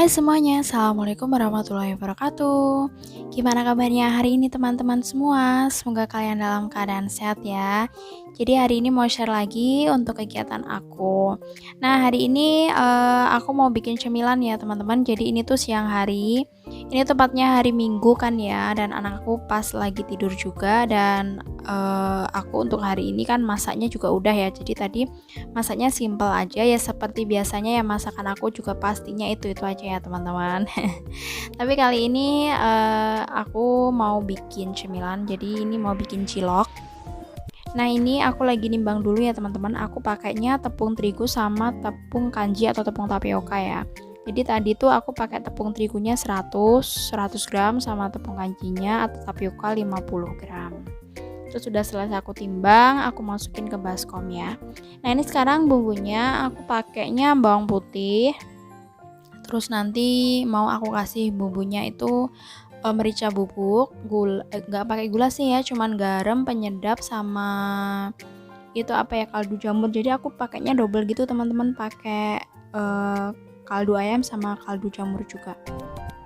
Hai semuanya, Assalamualaikum warahmatullahi wabarakatuh. Gimana kabarnya hari ini teman-teman semua? Semoga kalian dalam keadaan sehat ya. Jadi hari ini mau share lagi untuk kegiatan aku. Nah hari ini aku mau bikin cemilan ya teman-teman. Jadi ini tuh siang hari. Ini tepatnya hari Minggu kan ya. Dan anakku pas lagi tidur juga. Dan aku untuk hari ini kan masaknya juga udah ya. Jadi tadi masaknya simple aja ya, seperti biasanya ya, masakan aku juga pastinya itu aja ya teman-teman. Tapi kali ini aku mau bikin cemilan, jadi ini mau bikin cilok. Nah ini aku lagi nimbang dulu ya teman-teman, aku pakainya tepung terigu sama tepung kanji atau tepung tapioka ya. Jadi tadi tuh aku pakai tepung terigunya 100 gram sama tepung kanjinya atau tapioka 50 gram. Terus sudah selesai aku timbang, aku masukin ke baskom ya. Nah ini sekarang bumbunya aku pakainya bawang putih. Terus nanti mau aku kasih bumbunya itu merica bubuk, nggak pakai gula sih ya, cuman garam, penyedap sama itu apa ya, kaldu jamur. Jadi aku pakainya double gitu teman-teman, pakai kaldu ayam sama kaldu jamur juga.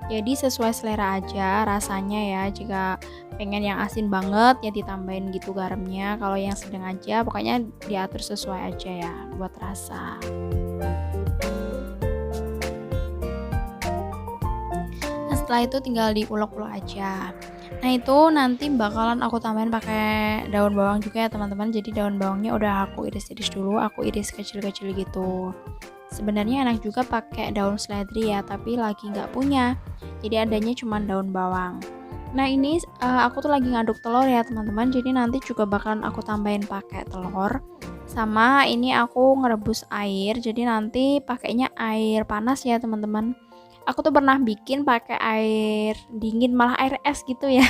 Jadi sesuai selera aja rasanya ya. Jika pengen yang asin banget ya ditambahin gitu garamnya. Kalau yang sedang aja pokoknya diatur sesuai aja ya buat rasa. Nah setelah itu tinggal diulek-ulek aja. Nah itu nanti bakalan aku tambahin pakai daun bawang juga ya teman-teman. Jadi daun bawangnya udah aku iris-iris dulu, aku iris kecil-kecil gitu. Sebenarnya enak juga pakai daun seledri ya, tapi lagi nggak punya. Jadi adanya cuma daun bawang. Nah ini aku tuh lagi ngaduk telur ya teman-teman. Jadi nanti juga bakalan aku tambahin pakai telur. Sama ini aku ngerebus air. Jadi nanti pakainya air panas ya teman-teman. Aku tuh pernah bikin pakai air dingin, malah air es gitu ya.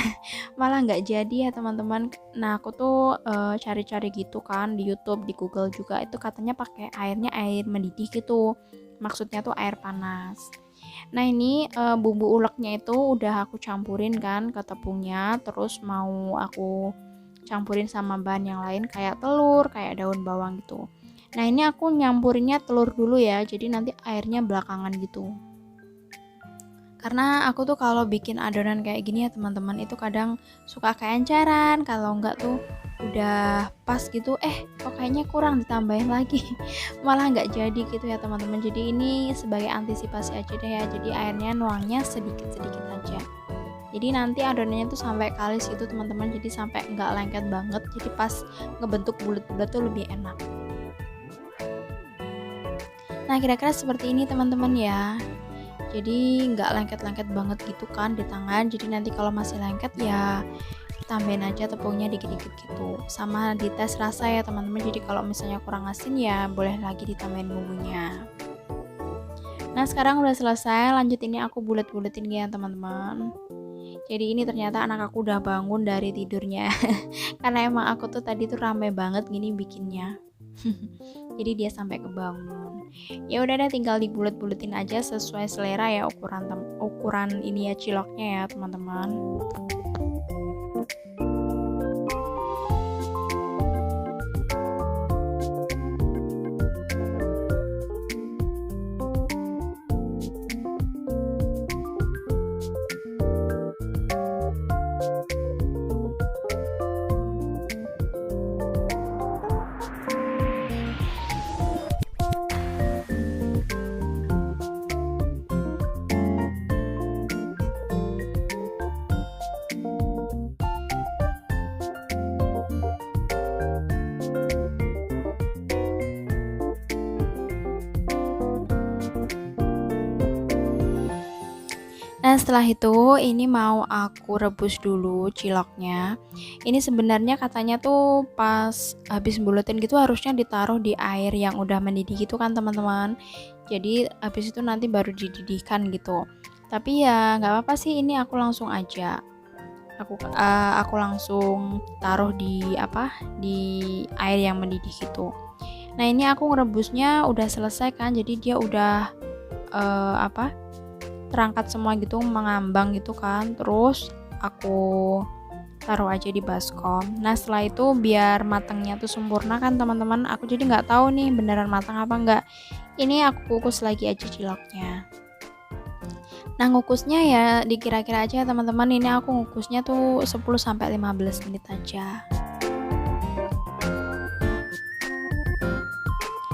Malah nggak jadi ya teman-teman. Nah aku tuh cari-cari gitu kan di YouTube, di Google juga, itu katanya pakai airnya air mendidih gitu, maksudnya tuh air panas. Nah ini bumbu uleknya itu udah aku campurin kan ke tepungnya, terus mau aku campurin sama bahan yang lain kayak telur, kayak daun bawang gitu. Nah ini aku nyampurinnya telur dulu ya, jadi nanti airnya belakangan gitu. Karena aku tuh kalau bikin adonan kayak gini ya teman-teman, itu kadang suka keenceran, kalau enggak tuh udah pas gitu kok kayaknya kurang ditambahin lagi. Malah nggak jadi gitu ya teman-teman. Jadi ini sebagai antisipasi aja deh ya, jadi airnya nuangnya sedikit-sedikit aja. Jadi nanti adonannya tuh sampai kalis gitu teman-teman, jadi sampai nggak lengket banget, jadi pas ngebentuk bulat-bulat tuh lebih enak. Nah kira-kira seperti ini teman-teman ya. Jadi nggak lengket-lengket banget gitu kan di tangan. Jadi nanti kalau masih lengket ya tambahin aja tepungnya dikit-dikit gitu. Sama dites rasa ya teman-teman. Jadi kalau misalnya kurang asin ya boleh lagi ditambahin bumbunya. Nah sekarang udah selesai, lanjut ini aku bulet-buletin ya teman-teman. Jadi ini ternyata anak aku udah bangun dari tidurnya. Karena emang aku tuh tadi tuh rame banget gini bikinnya. Jadi dia sampai kebangun. Ya udah deh, tinggal dibulet-buletin aja sesuai selera ya, ukuran ini ya ciloknya ya teman-teman. Nah setelah itu ini mau aku rebus dulu ciloknya. Ini sebenarnya katanya tuh pas habis buletin gitu harusnya ditaruh di air yang udah mendidih gitu kan teman-teman. Jadi habis itu nanti baru dididihkan gitu. Tapi ya nggak apa-apa sih, ini aku langsung aja. Aku langsung taruh di air yang mendidih gitu. Nah ini aku ngerebusnya udah selesai kan, jadi dia udah terangkat semua gitu, mengambang gitu kan. Terus aku taruh aja di baskom. Nah setelah itu biar matangnya tuh sempurna kan teman-teman, aku jadi nggak tahu nih beneran matang apa enggak. Ini aku kukus lagi aja ciloknya. Nah, ngukusnya ya dikira-kira aja ya teman-teman, ini aku ngukusnya tuh 10-15 menit aja.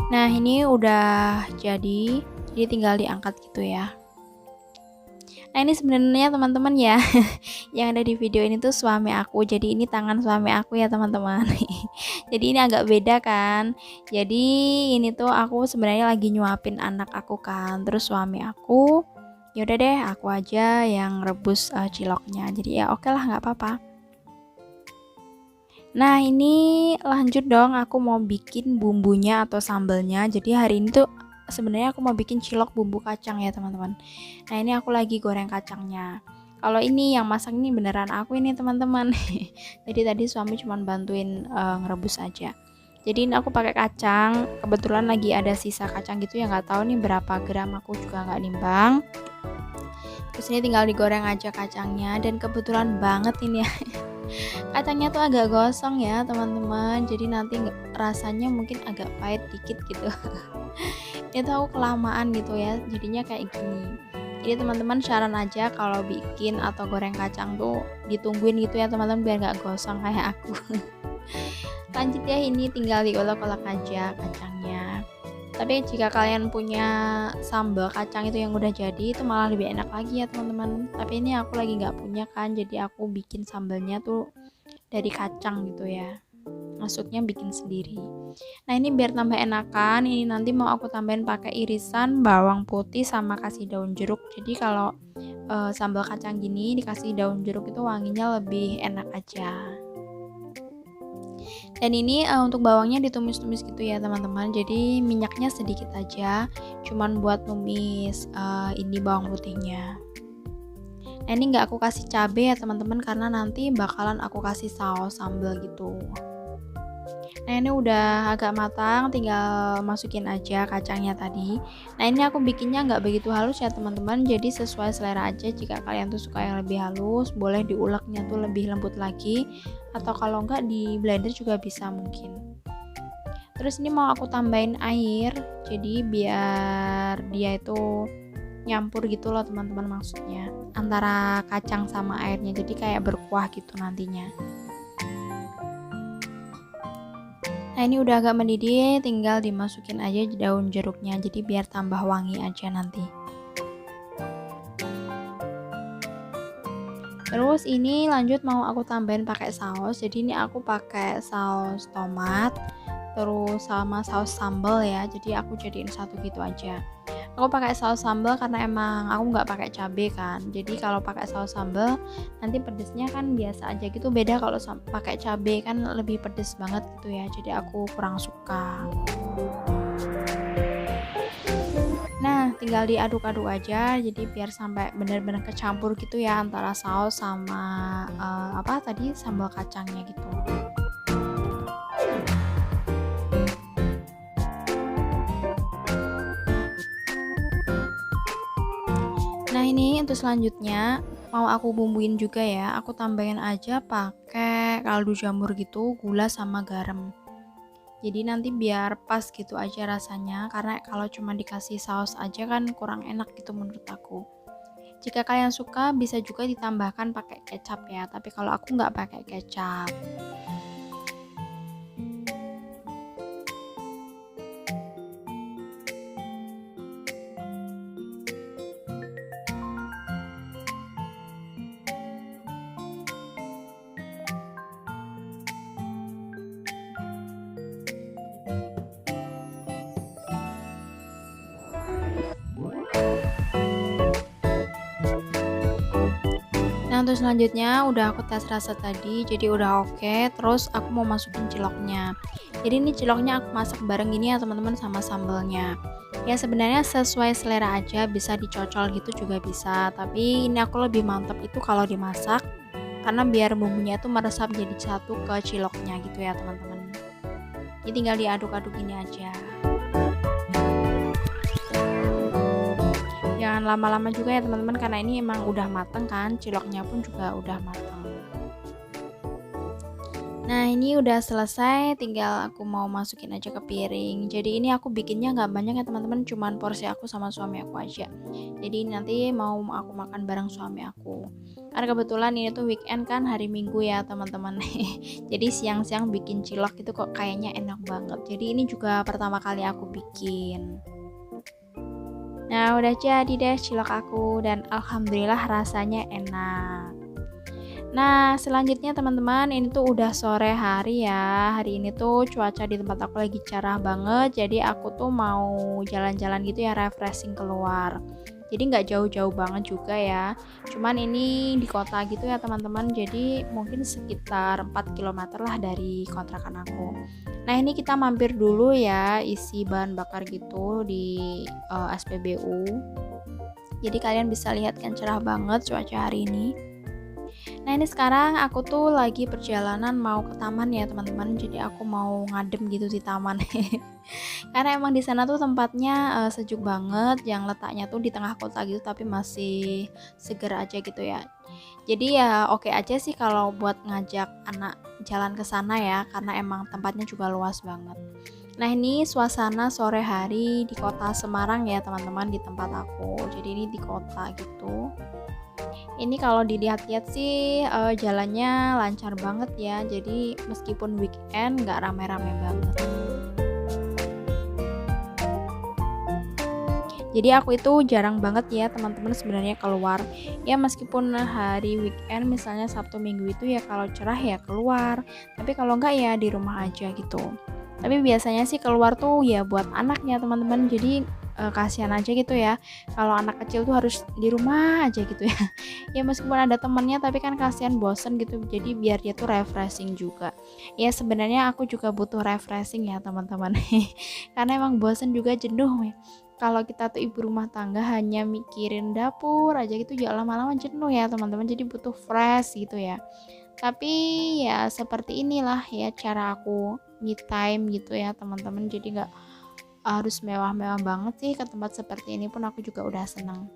Nah, ini udah jadi tinggal diangkat gitu ya. Nah, ini sebenarnya teman-teman ya, yang ada di video ini tuh suami aku. Jadi ini tangan suami aku ya teman-teman. Jadi ini agak beda kan. Jadi ini tuh aku sebenarnya lagi nyuapin anak aku kan. Terus suami aku, ya udah deh aku aja yang rebus ciloknya. Jadi ya oke lah, nggak apa-apa. Nah, ini lanjut dong, aku mau bikin bumbunya atau sambalnya. Jadi hari ini tuh sebenarnya aku mau bikin cilok bumbu kacang ya teman-teman. Nah, ini aku lagi goreng kacangnya. Kalau ini yang masak ini beneran aku ini teman-teman. Jadi tadi suami cuma bantuin ngerebus aja. Jadi ini aku pakai kacang. Kebetulan lagi ada sisa kacang gitu ya, nggak tahu nih berapa gram, aku juga nggak nimbang. Terus ini tinggal digoreng aja kacangnya, dan kebetulan banget ini ya. Kacangnya tuh agak gosong ya teman-teman, jadi nanti rasanya mungkin agak pahit dikit gitu. Itu aku kelamaan gitu ya, jadinya kayak gini. Jadi teman-teman saran aja kalau bikin atau goreng kacang tuh ditungguin gitu ya teman-teman, biar nggak gosong kayak aku. Lanjut ya, ini tinggal diolok-olok aja kacangnya. Tapi jika kalian punya sambal kacang itu yang udah jadi, itu malah lebih enak lagi ya teman-teman. Tapi ini aku lagi nggak punya kan, jadi aku bikin sambalnya tuh dari kacang gitu ya. Maksudnya bikin sendiri. Nah, ini biar tambah enakan, ini nanti mau aku tambahin pakai irisan bawang putih sama kasih daun jeruk. Jadi kalau sambal kacang gini dikasih daun jeruk itu wanginya lebih enak aja. Dan ini untuk bawangnya ditumis-tumis gitu ya teman-teman. Jadi minyaknya sedikit aja, cuman buat numis ini bawang putihnya. Nah, ini nggak aku kasih cabai ya teman-teman, karena nanti bakalan aku kasih saus sambal gitu. Nah, ini udah agak matang, tinggal masukin aja kacangnya tadi. Nah, ini aku bikinnya nggak begitu halus ya teman-teman, jadi sesuai selera aja. Jika kalian tuh suka yang lebih halus, boleh diuleknya tuh lebih lembut lagi, atau kalau nggak di blender juga bisa mungkin. Terus ini mau aku tambahin air, jadi biar dia itu nyampur gitu loh teman-teman, maksudnya antara kacang sama airnya, jadi kayak berkuah gitu nantinya. Nah, ini udah agak mendidih, tinggal dimasukin aja daun jeruknya, jadi biar tambah wangi aja nanti. Terus ini lanjut mau aku tambahin pakai saus. Jadi ini aku pakai saus tomat, terus sama saus sambal ya. Jadi aku jadiin satu gitu aja. Aku pakai saus sambal karena emang aku nggak pakai cabai kan. Jadi kalau pakai saus sambal nanti pedesnya kan biasa aja gitu. Beda kalau pakai cabai kan lebih pedes banget gitu ya. Jadi aku kurang suka. Nah, tinggal diaduk-aduk aja, jadi biar sampai benar-benar kecampur gitu ya antara saus sama apa tadi sambal kacangnya gitu. Nah, ini untuk selanjutnya mau aku bumbuin juga ya. Aku tambahin aja pakai kaldu jamur gitu, gula sama garam. Jadi nanti biar pas gitu aja rasanya, karena kalau cuma dikasih saus aja kan kurang enak gitu menurut aku. Jika kalian suka bisa juga ditambahkan pakai kecap ya, tapi kalau aku nggak pakai kecap. Nah, untuk selanjutnya udah aku tes rasa tadi, jadi udah oke. Terus aku mau masukin ciloknya. Jadi ini ciloknya aku masak bareng ini ya teman-teman sama sambalnya. Ya sebenarnya sesuai selera aja, bisa dicocol gitu juga bisa. Tapi ini aku lebih mantap itu kalau dimasak, karena biar bumbunya itu meresap jadi satu ke ciloknya gitu ya teman-teman. Ini tinggal diaduk-aduk ini aja. Jangan lama-lama juga ya teman-teman, karena ini emang udah mateng kan, ciloknya pun juga udah mateng. Nah, ini udah selesai, tinggal aku mau masukin aja ke piring. Jadi ini aku bikinnya nggak banyak ya teman-teman, cuman porsi aku sama suami aku aja. Jadi nanti mau aku makan bareng suami aku. Karena kebetulan ini tuh weekend kan, hari Minggu ya teman-teman. Jadi siang-siang bikin cilok itu kok kayaknya enak banget. Jadi ini juga pertama kali aku bikin. Nah, udah jadi deh cilok aku dan alhamdulillah rasanya enak. Nah, selanjutnya teman-teman, ini tuh udah sore hari ya. Hari ini tuh cuaca di tempat aku lagi cerah banget. Jadi aku tuh mau jalan-jalan gitu ya, refreshing keluar. Jadi nggak jauh-jauh banget juga ya. Cuman ini di kota gitu ya teman-teman. Jadi mungkin sekitar 4 km lah dari kontrakan aku. Nah, ini kita mampir dulu ya, isi bahan bakar gitu di SPBU. Jadi kalian bisa lihat kan cerah banget cuaca hari ini. Nah, ini sekarang aku tuh lagi perjalanan mau ke taman ya teman-teman. Jadi aku mau ngadem gitu di taman. Karena emang di sana tuh tempatnya sejuk banget, yang letaknya tuh di tengah kota gitu tapi masih seger aja gitu ya. Jadi ya oke aja sih kalau buat ngajak anak jalan ke sana ya, karena emang tempatnya juga luas banget. Nah, ini suasana sore hari di kota Semarang ya teman-teman, di tempat aku. Jadi ini di kota gitu. Ini kalau dilihat-lihat sih jalannya lancar banget ya. Jadi meskipun weekend nggak rame-rame banget. Jadi aku itu jarang banget ya teman-teman sebenarnya keluar. Ya meskipun hari weekend misalnya Sabtu Minggu itu ya kalau cerah ya keluar. Tapi kalau enggak ya di rumah aja gitu. Tapi biasanya sih keluar tuh ya buat anaknya teman-teman. Jadi kasihan aja gitu ya. Kalau anak kecil tuh harus di rumah aja gitu ya. Ya meskipun ada temennya tapi kan kasihan bosen gitu. Jadi biar dia tuh refreshing juga. Ya sebenarnya aku juga butuh refreshing ya teman-teman. Karena emang bosen juga, jenuh ya. Kalau kita tuh ibu rumah tangga hanya mikirin dapur aja gitu ya lama-lama jenuh ya teman-teman. Jadi butuh fresh gitu ya. Tapi ya seperti inilah ya cara aku me time gitu ya teman-teman. Jadi nggak harus mewah-mewah banget sih, ke tempat seperti ini pun aku juga udah senang.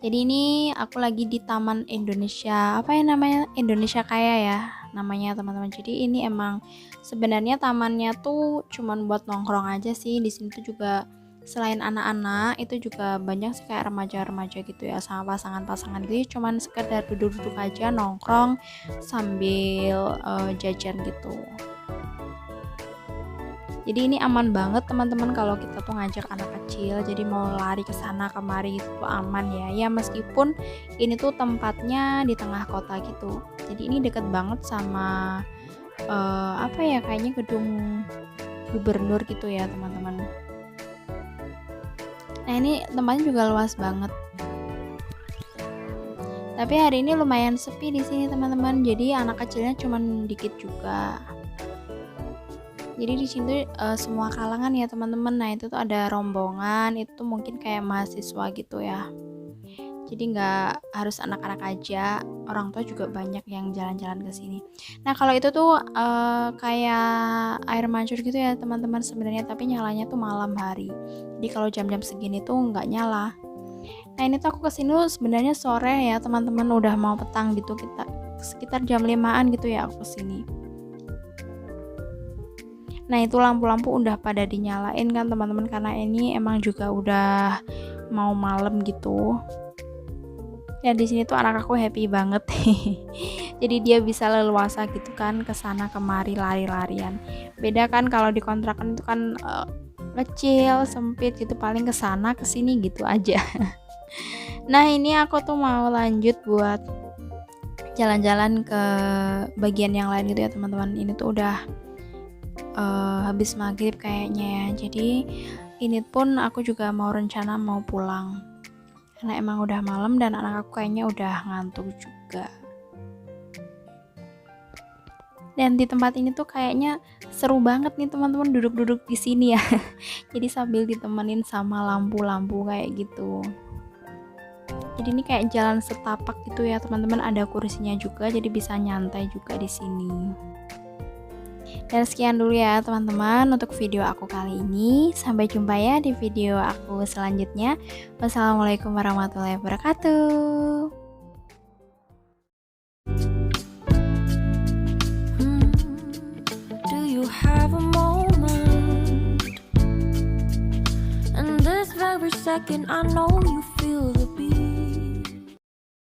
Jadi ini aku lagi di Taman Indonesia, apa ya namanya, Indonesia Kaya ya namanya teman-teman. Jadi ini emang sebenarnya tamannya tuh cuman buat nongkrong aja sih. Di sini tuh juga selain anak-anak itu juga banyak sih kayak remaja-remaja gitu ya, sama pasangan-pasangan gitu, cuman sekedar duduk-duduk aja nongkrong sambil jajan gitu. Jadi ini aman banget teman-teman kalau kita tuh ngajak anak kecil, jadi mau lari ke sana kemari itu tuh aman ya. Ya meskipun ini tuh tempatnya di tengah kota gitu. Jadi ini deket banget sama apa ya, kayaknya gedung gubernur gitu ya teman-teman. Nah, ini tempatnya juga luas banget. Tapi hari ini lumayan sepi di sini teman-teman. Jadi anak kecilnya cuman dikit juga. Jadi di sini semua kalangan ya teman-teman. Nah, itu tuh ada rombongan, itu mungkin kayak mahasiswa gitu ya. Jadi nggak harus anak-anak aja, orang tua juga banyak yang jalan-jalan ke sini. Nah, kalau itu tuh kayak air mancur gitu ya teman-teman sebenarnya, tapi nyalanya tuh malam hari. Jadi kalau jam-jam segini tuh nggak nyala. Nah, ini tuh aku kesini sebenarnya sore ya teman-teman, udah mau petang gitu, kita sekitar jam 5-an gitu ya aku kesini. Nah, itu lampu-lampu udah pada dinyalain kan teman-teman, karena ini emang juga udah mau malam gitu. Ya di sini tuh anak aku happy banget. Jadi dia bisa leluasa gitu kan, kesana kemari lari-larian. Beda kan kalau di kontrakan itu kan kecil, sempit gitu, paling kesana kesini gitu aja. Nah, ini aku tuh mau lanjut buat jalan-jalan ke bagian yang lain gitu ya teman-teman. Ini tuh udah habis maghrib kayaknya ya. Jadi ini pun aku juga mau rencana mau pulang karena emang udah malam dan anak aku kayaknya udah ngantuk juga. Dan di tempat ini tuh kayaknya seru banget nih teman-teman duduk-duduk di sini ya. Jadi sambil ditemenin sama lampu-lampu kayak gitu. Jadi ini kayak jalan setapak gitu ya teman-teman, ada kursinya juga jadi bisa nyantai juga di sini. Dan sekian dulu ya teman-teman untuk video aku kali ini. Sampai jumpa ya di video aku selanjutnya. Wassalamualaikum warahmatullahi wabarakatuh. every second I know you feel the beat.